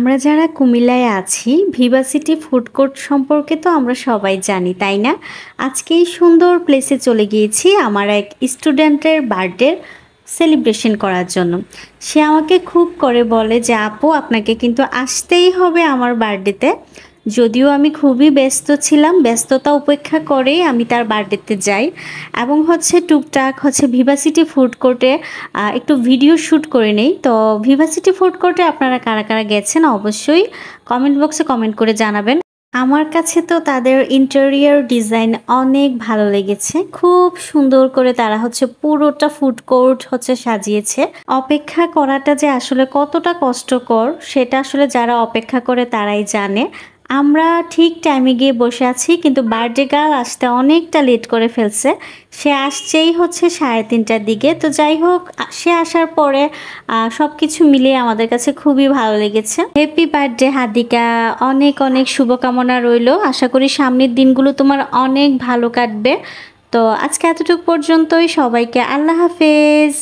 আমরা যারা কুমিল্লায় আছি ভিভাসিটি ফুড কোর্ট সম্পর্কে তো আমরা সবাই জানি, তাই না? আজকে এই সুন্দর প্লেসে চলে গিয়েছি আমার এক স্টুডেন্টের বার্থডে সেলিব্রেশন করার জন্য। সে আমাকে খুব করে বলে যে আপু আপনাকে কিন্তু আসতেই হবে আমার বার্থডেতে। যদিও আমি খুবই ব্যস্ত ছিলাম, ব্যস্ততা উপেক্ষা করেই আমি তার বার্থডেতে যাই এবং টুকটাক ভিভাসিটি ফুড কোর্টে একটু ভিডিও শ্যুট করে নেই। তো ভিভাসিটি ফুড কোর্টে আপনারা কারা কারা গেছেন অবশ্যই কমেন্ট বক্সে কমেন্ট করে জানাবেন। আমার কাছে তো তাদের ইন্টেরিয়র ডিজাইন অনেক ভালো লেগেছে। খুব সুন্দর করে তারা পুরোটা ফুড কোর্ট সাজিয়েছে। অপেক্ষা করাটা যে আসলে কতটা কষ্টকর সেটা আসলে যারা অপেক্ষা করে তারাই জানে। আমরা ঠিক টাইমে গিয়ে বসে আছি, কিন্তু বার্থডে গার্ল আসতে অনেকটা লেট করে ফেলছে। সে আসছেই 3:30টার দিকে। তো যাই হোক, সে আসার পরে সব কিছু মিলিয়ে আমাদের কাছে খুবই ভালো লেগেছে। হ্যাপি বার্থডে হাদিকা, অনেক অনেক শুভকামনা রইল। আশা করি সামনের দিনগুলো তোমার অনেক ভালো কাটবে। তো আজকে এতটুকু পর্যন্তই। সবাইকে আল্লাহ হাফেজ।